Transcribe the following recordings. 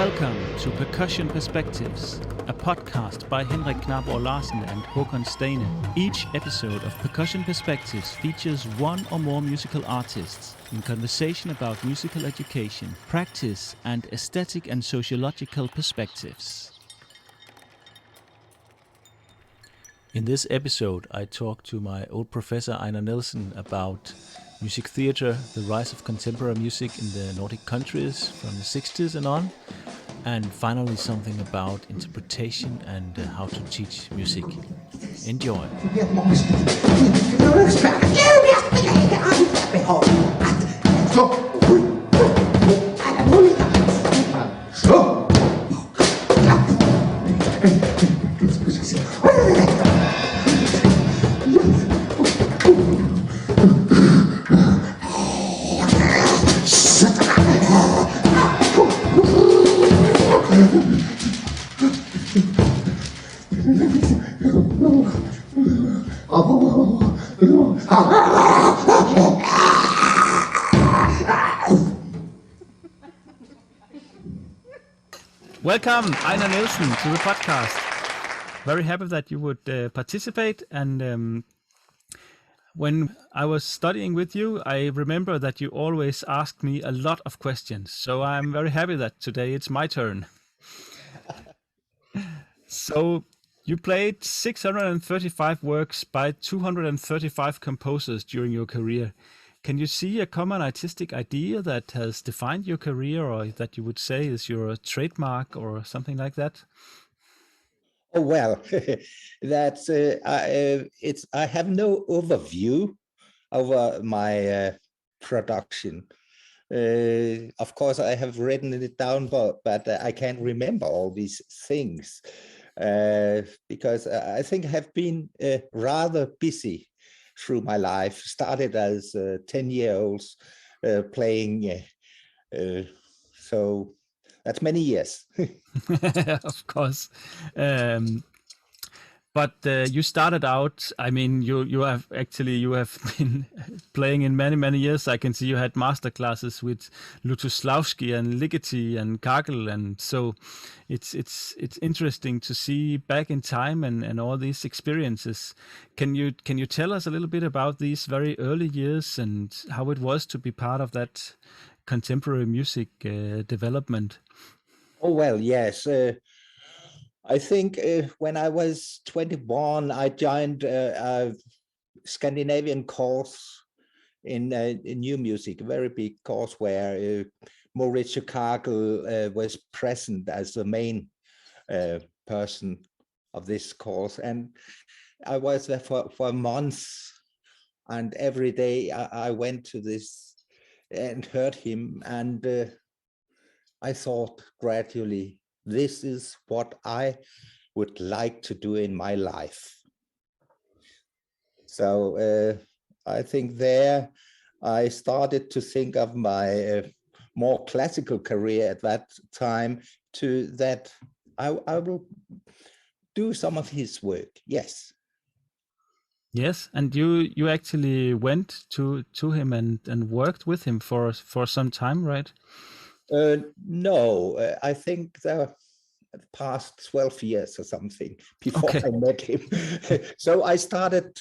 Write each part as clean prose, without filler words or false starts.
Welcome to Percussion Perspectives, a podcast by Henrik Knapper Larsen and Håkon Steine. Each episode of Percussion Perspectives features one or more musical artists in conversation about musical education, practice, and aesthetic and sociological perspectives. In this episode, I talk to my old professor Einar Nielsen about music theater, the rise of contemporary music in the Nordic countries from the 60s and on, and finally something about interpretation and how to teach music. Enjoy. Welcome, Einar Nielsen, to the podcast. Very happy that you would participate. And when I was studying with you, I remember that you always asked me a lot of questions. So I'm very happy that today it's my turn. So you played 635 works by 235 composers during your career. Can you see a common artistic idea that has defined your career, or that you would say is your trademark or something like that? Oh well, that's I have no overview over my production. Of course, I have written it down, but I can't remember all these things because I think I have been rather busy through my life. Started as 10-year-old playing, so that's many years. Of course. But you started out, I mean, you have been playing in many years. I can see you had master classes with Lutoslawski and Ligeti and Kagel, and so it's interesting to see back in time and all these experiences. Can you tell us a little bit about these very early years and how it was to be part of that contemporary music development? Oh well, yes. I think when I was 21, I joined a Scandinavian course in new music, a very big course where Mauricio Kagel was present as the main person of this course. And I was there for months, and every day I went to this and heard him, and I thought gradually, this is what I would like to do in my life. So I think there I started to think of my more classical career at that time, to that I will do some of his work. Yes. Yes, and you actually went to him and worked with him for some time, right? No, I think the past 12 years or something before I met him. So I started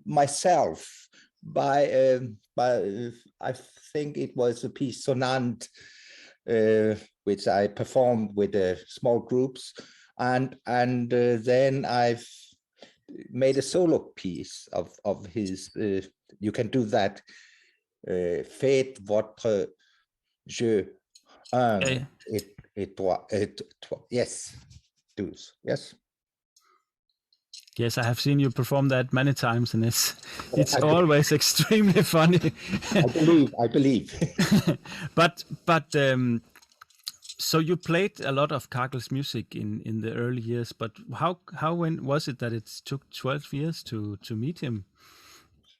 myself by I think it was a piece Sonant, which I performed with small groups, and then I've made a solo piece of his. You can do that. Faites votre jeu. Yes, do's. Yes. Yes, I have seen you perform that many times, and it's always extremely funny. I believe. But so you played a lot of Kagel's music in the early years, but when was it that it took 12 years to meet him?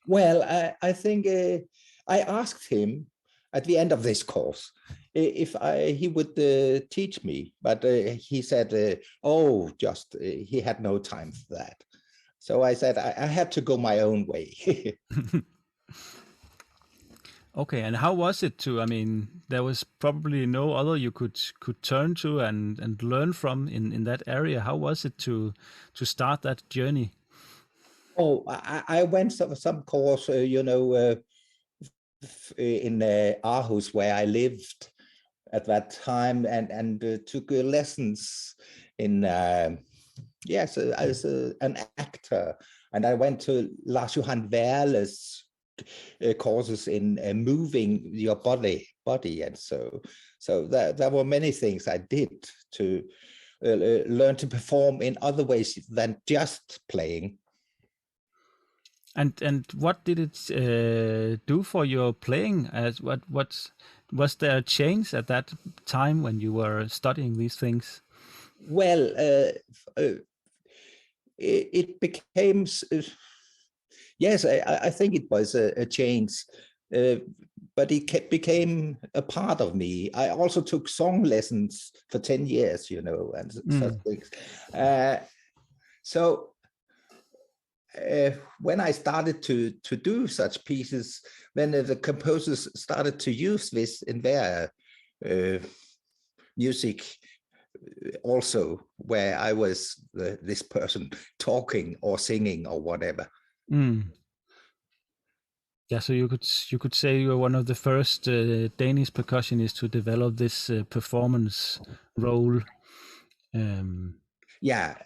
Well, I think I asked him at the end of this course if he would teach me, but he said, he had no time for that. So I said I had to go my own way. Okay, and how was it to? I mean, there was probably no other you could turn to and learn from in that area. How was it to start that journey? Oh, I went some course, in Aarhus, where I lived at that time, and took lessons in yes, as an actor. And I went to Lars Johan Werle's courses in moving your body, and so there were many things I did to learn to perform in other ways than just playing. And what did it do for your playing? As what was there a change at that time when you were studying these things? Well, it became, yes, I think it was a change, but it became a part of me. I also took song lessons for 10 years, and such things. So when I started to do such pieces, then the composers started to use this in their music also, where I was this person talking or singing or whatever. Yeah, so you could say you were one of the first Danish percussionists to develop this performance role. Yeah,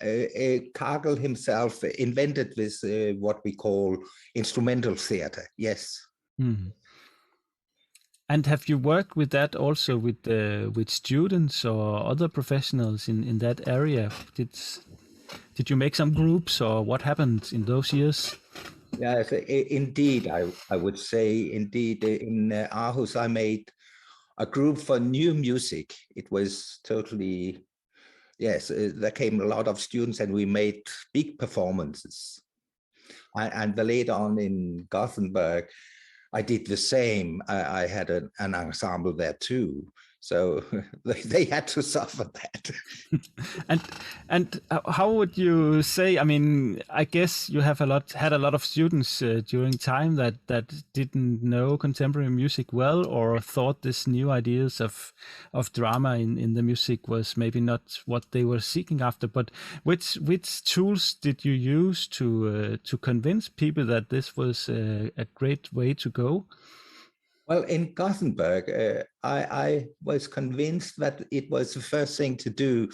Kagel himself invented this what we call instrumental theater. Yes. And have you worked with that also with students or other professionals in that area? Did you make some groups, or what happened in those years? Yes, indeed, I would say indeed in Aarhus I made a group for new music. It was totally, yes, there came a lot of students and we made big performances. And later on in Gothenburg, I did the same. I had an ensemble there too. So they had to suffer that. And how would you say? I mean, I guess you have had a lot of students during time that didn't know contemporary music well, or thought this new ideas of drama in the music was maybe not what they were seeking after. But which tools did you use to convince people that this was a great way to go? Well, in Gothenburg, I was convinced that it was the first thing to do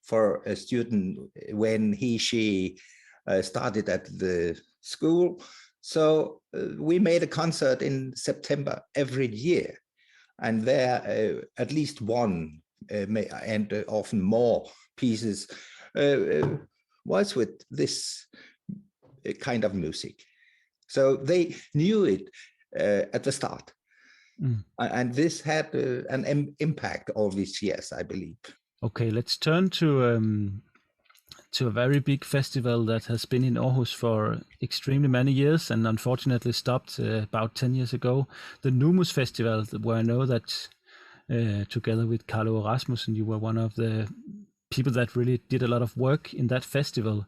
for a student when she started at the school. So we made a concert in September every year, and there at least one and often more pieces was with this kind of music. So they knew it at the start. And this had an impact all these years, I believe. Okay, let's turn to a very big festival that has been in Aarhus for extremely many years and unfortunately stopped about 10 years ago. The Numus Festival, where I know that together with Karl Aage Rasmussen, you were one of the people that really did a lot of work in that festival.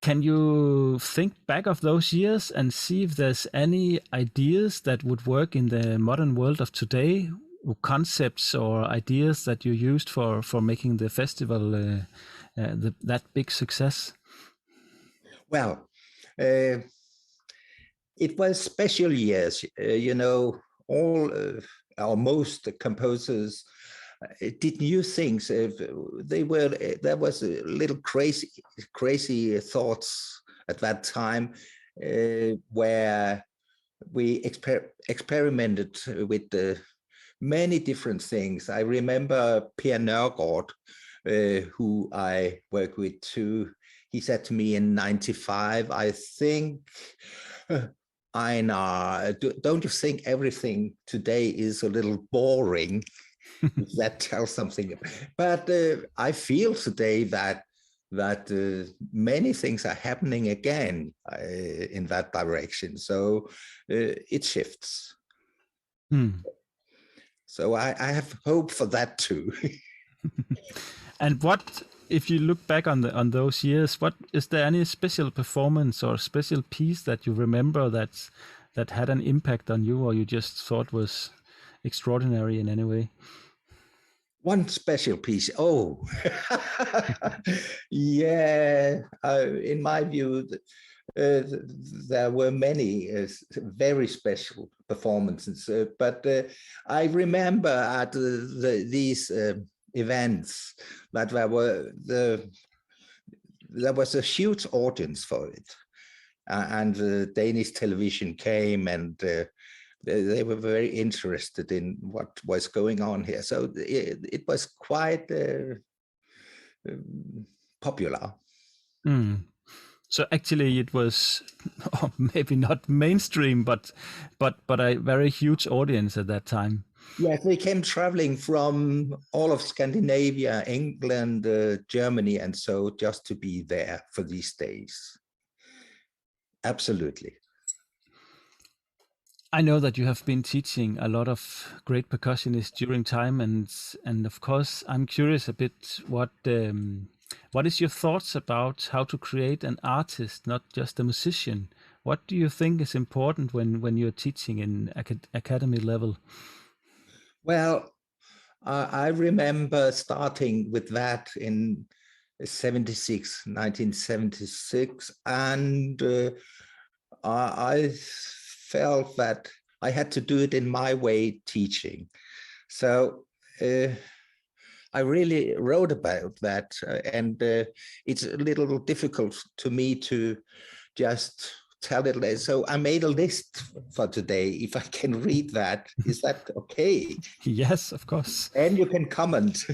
Can you think back of those years and see if there's any ideas that would work in the modern world of today, or concepts or ideas that you used for making the festival that big success? Well, it was special years. All or most composers did new things. There was a little crazy thoughts at that time where we experimented with many different things. I remember Per Nørgård, who I work with too. He said to me in '95, I think, Einar, don't you think everything today is a little boring? That tells something. But I feel today that many things are happening again in that direction. So it shifts. So I have hope for that too. And what, if you look back on those years, what is there any special performance or special piece that you remember that had an impact on you, or you just thought was extraordinary in any way? One special piece. Oh, yeah. In my view, there were many very special performances, but I remember at these events that there was a huge audience for it, and the Danish television came, and they were very interested in what was going on here. So it was quite popular. Mm. So actually, it was maybe not mainstream, but a very huge audience at that time. Yes, they came traveling from all of Scandinavia, England, Germany, and so just to be there for these days. Absolutely. I know that you have been teaching a lot of great percussionists during time, and of course, I'm curious a bit what is your thoughts about how to create an artist, not just a musician? What do you think is important when you're teaching in academy level? Well, I remember starting with that in 1976, and I felt that I had to do it in my way teaching. So I really wrote about that, and it's a little difficult to me to just tell it. So I made a list for today. If I can read that, is that okay? Yes, of course. And you can comment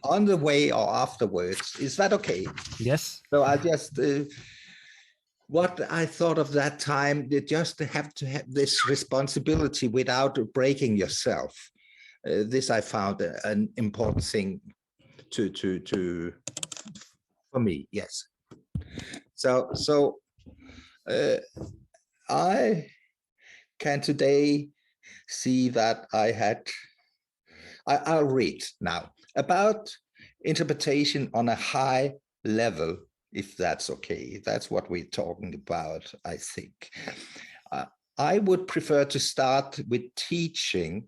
on the way or afterwards. Is that okay? Yes. So I just, what I thought of that time, you just have to have this responsibility without breaking yourself. This I found an important thing for me. Yes. So I can today see that I'll read now about interpretation on a high level, if that's okay. That's what we're talking about, I think. I would prefer to start with teaching,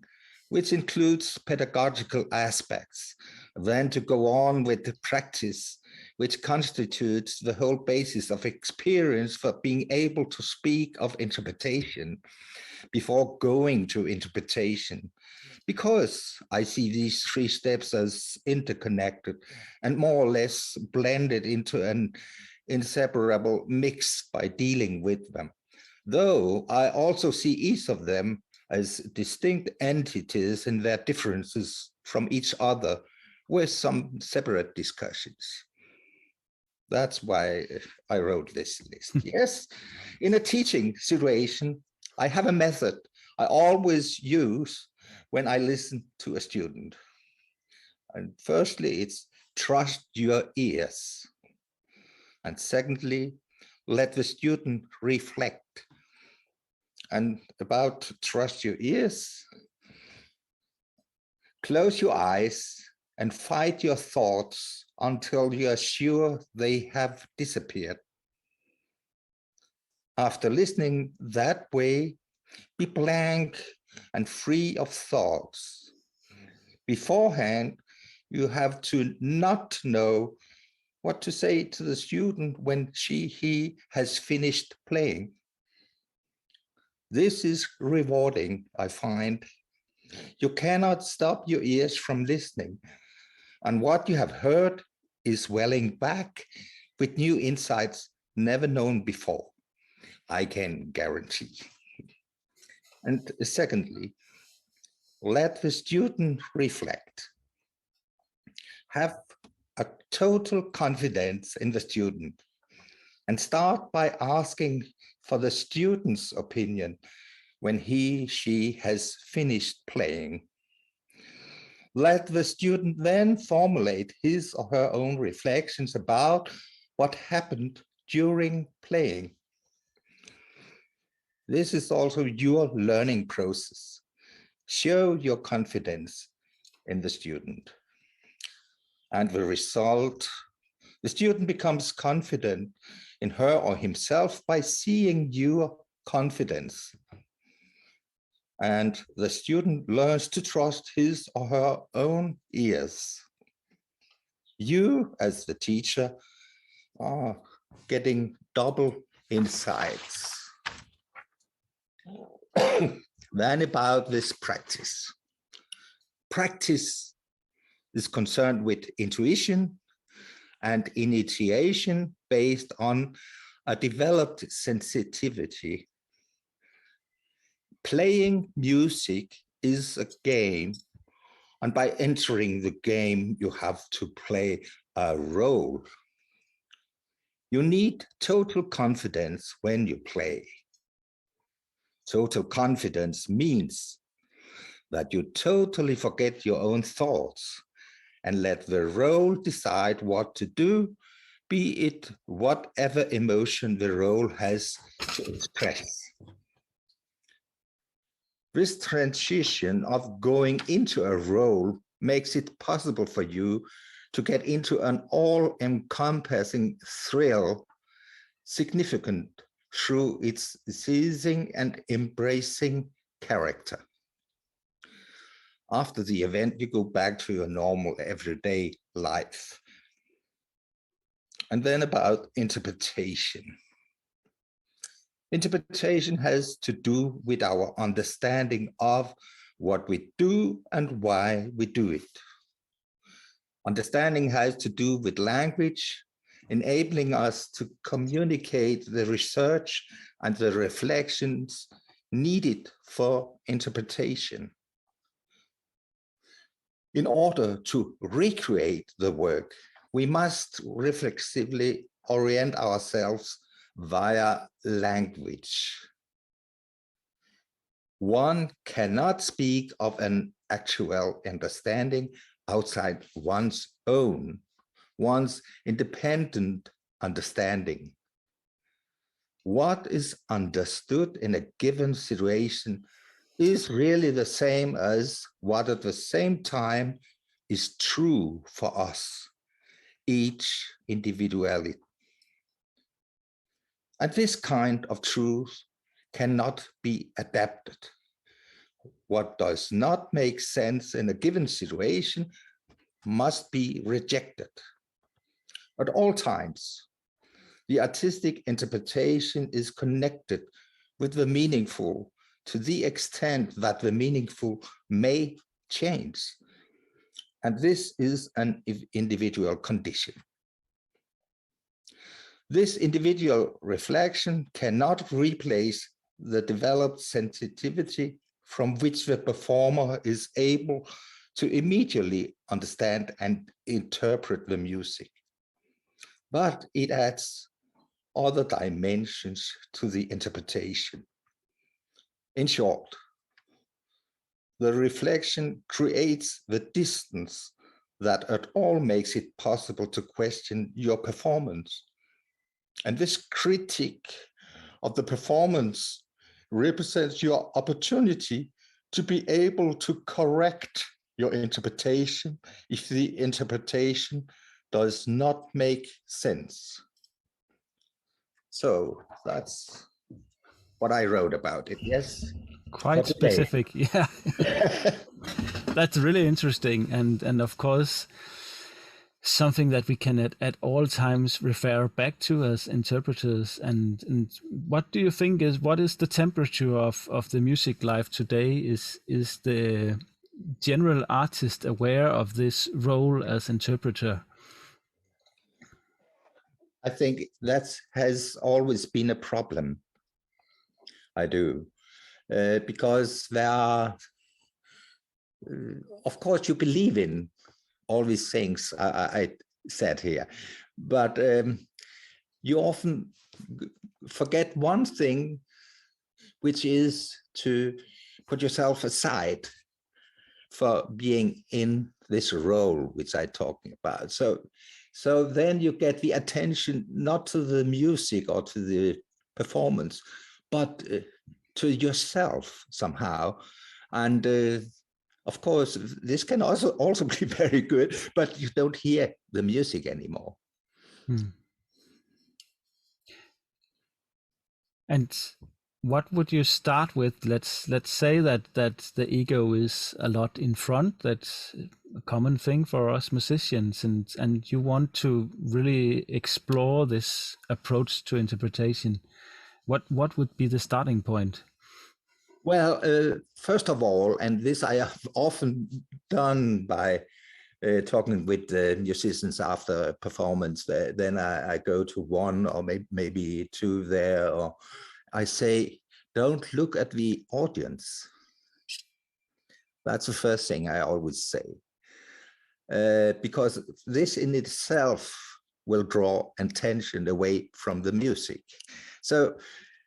which includes pedagogical aspects, then to go on with the practice, which constitutes the whole basis of experience for being able to speak of interpretation before going to interpretation, because I see these three steps as interconnected and more or less blended into an inseparable mix by dealing with them. Though I also see each of them as distinct entities in their differences from each other with some separate discussions. That's why I wrote this list. Yes, in a teaching situation, I have a method I always use when I listen to a student. And firstly, it's trust your ears. And secondly, let the student reflect. And about trust your ears, close your eyes and fight your thoughts until you are sure they have disappeared. After listening that way, be blank and free of thoughts. Beforehand, you have to not know what to say to the student when he has finished playing. This is rewarding, I find. You cannot stop your ears from listening, and what you have heard is welling back with new insights never known before, I can guarantee. And secondly, let the student reflect. Have a total confidence in the student and start by asking for the student's opinion when she has finished playing. Let the student then formulate his or her own reflections about what happened during playing. This is also your learning process. Show your confidence in the student. And the result, the student becomes confident in her or himself by seeing your confidence. and the student learns to trust his or her own ears. You, as the teacher, are getting double insights. Then about this practice. Practice is concerned with intuition and initiation based on a developed sensitivity. Playing music is a game, and by entering the game, you have to play a role. You need total confidence when you play. Total confidence means that you totally forget your own thoughts and let the role decide what to do, be it whatever emotion the role has to express. This transition of going into a role makes it possible for you to get into an all-encompassing thrill, significant through its seizing and embracing character. After the event, you go back to your normal everyday life. And then about interpretation. Interpretation has to do with our understanding of what we do and why we do it. Understanding has to do with language, enabling us to communicate the research and the reflections needed for interpretation. In order to recreate the work, we must reflexively orient ourselves via language. One cannot speak of an actual understanding outside one's independent understanding. What is understood in a given situation is really the same as what at the same time is true for us, each individually. And this kind of truth cannot be adapted. What does not make sense in a given situation must be rejected. At all times, the artistic interpretation is connected with the meaningful to the extent that the meaningful may change. And this is an individual condition. This individual reflection cannot replace the developed sensitivity from which the performer is able to immediately understand and interpret the music. But it adds other dimensions to the interpretation. In short, the reflection creates the distance that at all makes it possible to question your performance. And this critique of the performance represents your opportunity to be able to correct your interpretation if the interpretation does not make sense. So that's what I wrote about it. Yes. Quite specific. Yeah. That's really interesting. And of course, something that we can at all times refer back to as interpreters. And what do you think what is the temperature of the music life today? Is the general artist aware of this role as interpreter? I think that has always been a problem. I do. Because there are, of course, you believe in all these things I said here, but you often forget one thing, which is to put yourself aside for being in this role, which I'm talking about. So then you get the attention not to the music or to the performance, but to yourself somehow. And of course, this can also be very good, but you don't hear the music anymore. And what would you start with? Let's say that the ego is a lot in front. That's a common thing for us musicians, and you want to really explore this approach to interpretation. What would be the starting point? Well, first of all, and this I have often done by talking with the musicians after a performance, then I go to one or maybe two there, or I say, don't look at the audience. That's the first thing I always say, because this in itself will draw attention away from the music. So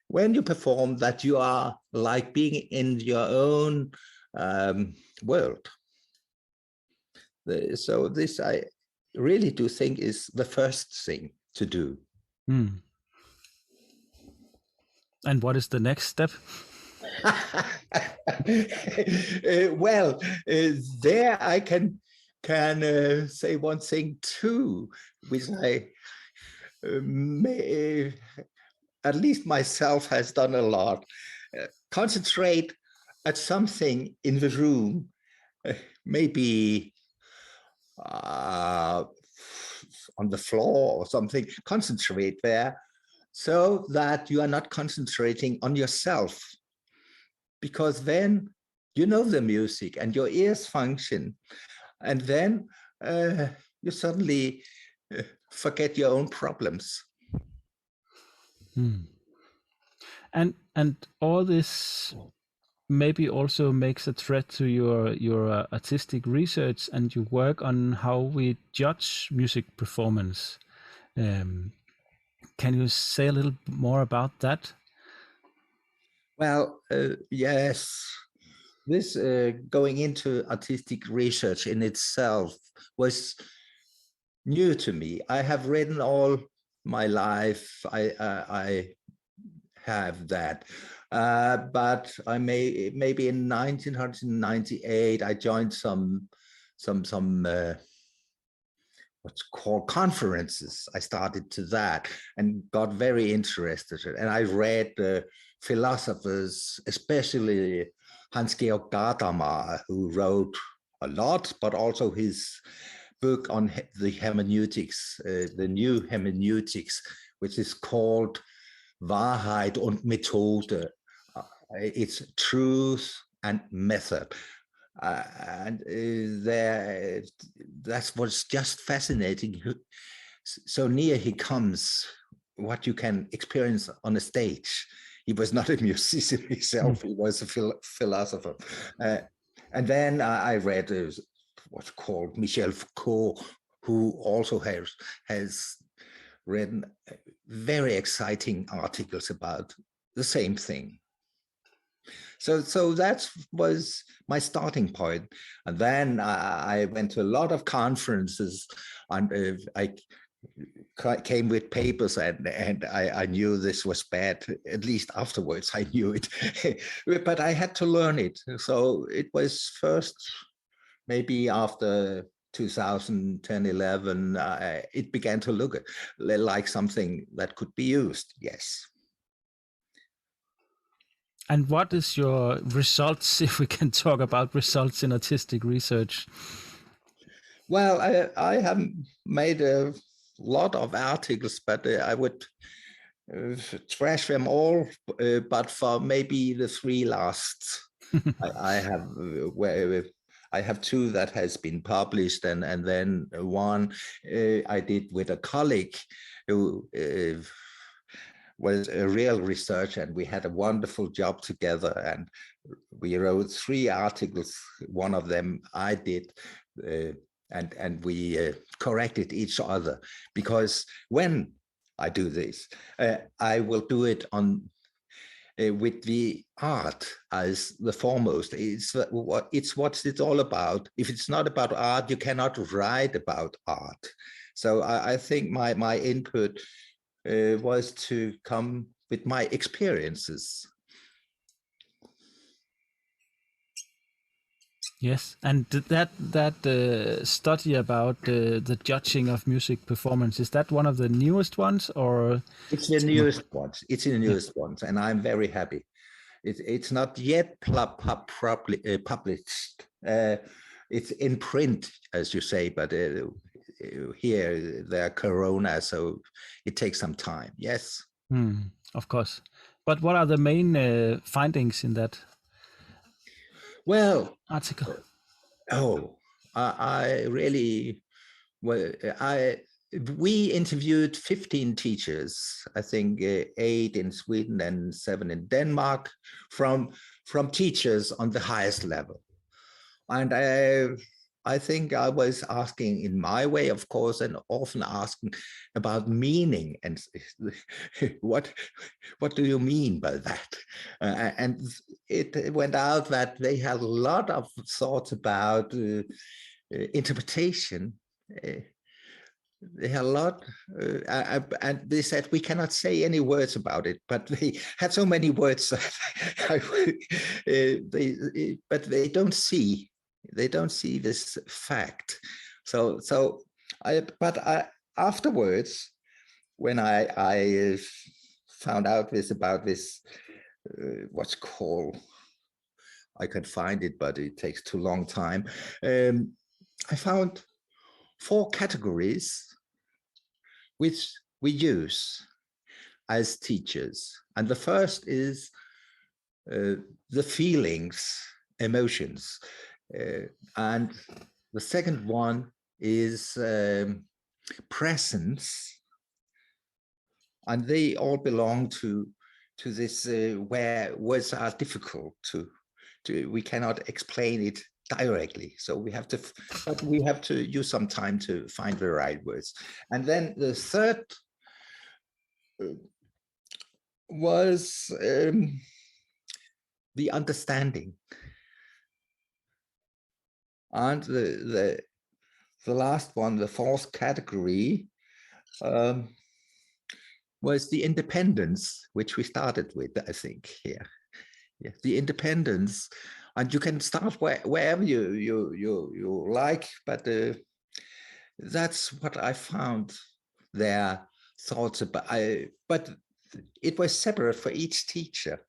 when you perform that, you are like being in your own world. So this I really do think is the first thing to do. Hmm. And what is the next step? Well, there I can say one thing too, which I may, at least myself has done a lot. Concentrate at something in the room, maybe on the floor or something. Concentrate there so that you are not concentrating on yourself, because then you know the music and your ears function, and then you suddenly forget your own problems. Hmm. And all this maybe also makes a threat to your artistic research and your work on how we judge music performance. Can you say a little more about that? Well, yes, this going into artistic research in itself was new to me. I have written all my life. I have that. But I maybe in 1998 I joined some what's called conferences. I started to that and got very interested. And I read philosophers, especially Hans-Georg Gadamer, who wrote a lot, but also his book on the hermeneutics, the new hermeneutics, which is called Wahrheit und Methode. It's truth and method. And that's what's just fascinating. So near he comes what you can experience on a stage. He was not a musician himself, he was a philosopher. And then I read what's called Michel Foucault, who also has written very exciting articles about the same thing. So that was my starting point. And then I went to a lot of conferences, and I came with papers, and I knew this was bad. At least afterwards I knew it, but I had to learn it. So it was first maybe after 2010, 11, it began to look like something that could be used, yes. And what is your results, if we can talk about results in artistic research? Well, I haven't made a lot of articles, but I would trash them all, but for maybe the three last. I have where I have two that has been published, and then one I did with a colleague who was a real researcher, and we had a wonderful job together, and we wrote three articles. One of them I did, and we corrected each other, because when I do this, I will do it on with the art as the foremost. It's what it's all about. If it's not about art, you cannot write about art. So I think my input was to come with my experiences. Yes, and that study about the judging of music performance, is that one of the newest ones, or? It's the newest ones. It's the newest ones, and I'm very happy. It's not yet published. It's in print, as you say, but here there are Corona, so it takes some time. Yes. Of course. But what are the main findings in that Well, article? I really, well, we interviewed 15 teachers, I think 8 in Sweden and 7 in Denmark, from teachers on the highest level. And I think I was asking in my way, of course, and often asking about meaning and what do you mean by that? And it went out that they had a lot of thoughts about interpretation. They had a lot, and they said we cannot say any words about it, but they had so many words but they don't see this fact. So afterwards, when I found out about this what's called, I can find it, but it takes too long time. I found 4 categories which we use as teachers. And the first is the feelings, emotions. And the second one is presence. And they all belong to this where words are difficult to we cannot explain it directly, so we have to use some time to find the right words. And then the third was the understanding, and the last one, the fourth category, was the independence, which we started with, I think, here. Yeah, the independence. And you can start wherever you like, but that's what I found their thoughts about. But it was separate for each teacher.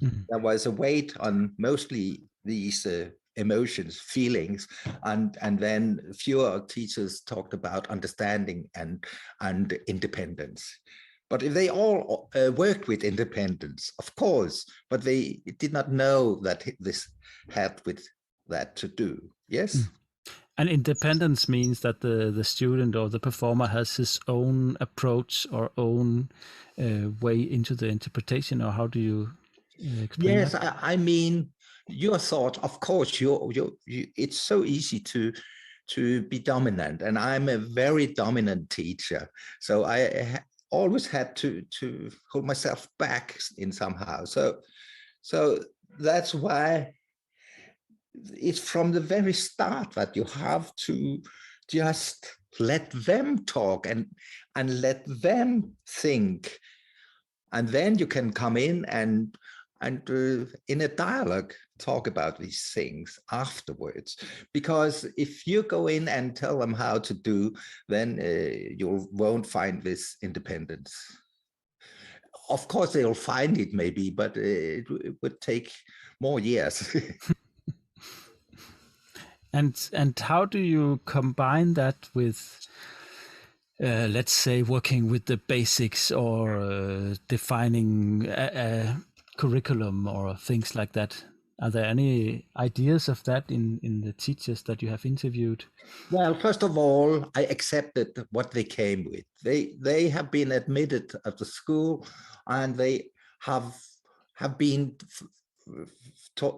Mm-hmm. There was a weight on mostly these emotions, feelings, and then fewer teachers talked about understanding and independence. But if they all worked with independence, of course, but they did not know that this had with that to do. Yes. And independence means that the student or the performer has his own approach or own way into the interpretation, or how do you explain yes, that? I mean, your thought, of course, it's so easy to be dominant, and I'm a very dominant teacher. So I always had to hold myself back in somehow. So that's why it's from the very start that you have to just let them talk and let them think, and then you can come in and in a dialogue talk about these things afterwards. Because if you go in and tell them how to do, then you won't find this independence. Of course they'll find it maybe, but it would take more years. And how do you combine that with let's say working with the basics, or defining a curriculum or things like that? Are there any ideas of that in the teachers that you have interviewed? Well, first of all, I accepted what they came with. They have been admitted at the school, and they have been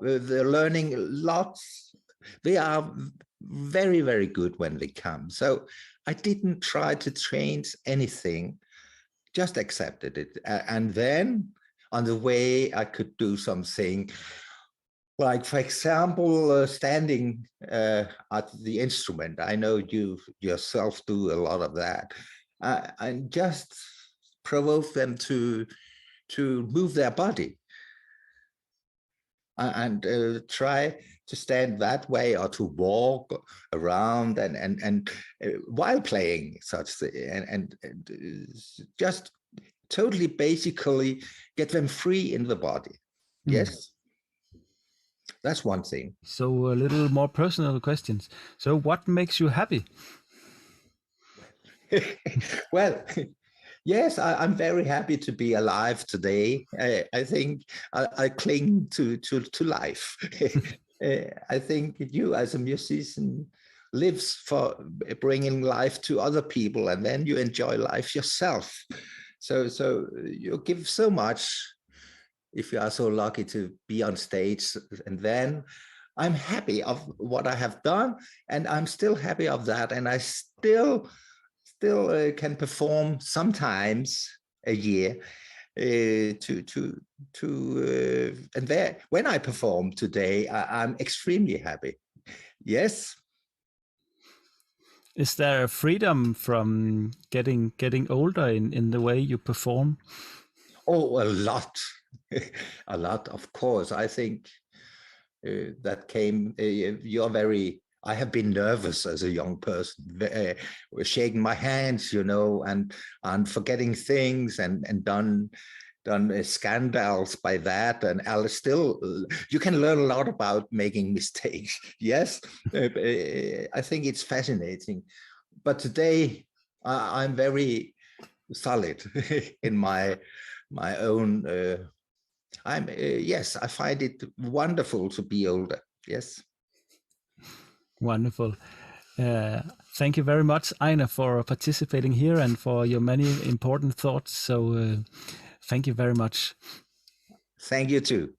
they're learning lots. They are very, very good when they come. So I didn't try to change anything, just accepted it. And then on the way, I could do something like, for example, standing at the instrument. I know you yourself do a lot of that, and just provoke them to move their body. and try to stand that way or to walk around and while playing such and just totally basically get them free in the body. Yes, that's one thing. So a little more personal questions. So what makes you happy? Well, yes, I'm very happy to be alive today. I think I cling to life. I think you as a musician lives for bringing life to other people, and then you enjoy life yourself. So you give so much if you are so lucky to be on stage, and then I'm happy of what I have done, and I'm still happy of that, and I still can perform sometimes a year and there when I perform today, I'm extremely happy. Yes. Is there a freedom from getting older in the way you perform? Oh, a lot. A lot, of course. I think that came, I have been nervous as a young person, shaking my hands, and forgetting things and done scandals by that. And Alice, still, you can learn a lot about making mistakes. Yes, I think it's fascinating. But today, I'm very solid in my own. Yes, I find it wonderful to be older. Yes. Wonderful. Thank you very much, Einar, for participating here and for your many important thoughts. So thank you very much. Thank you too.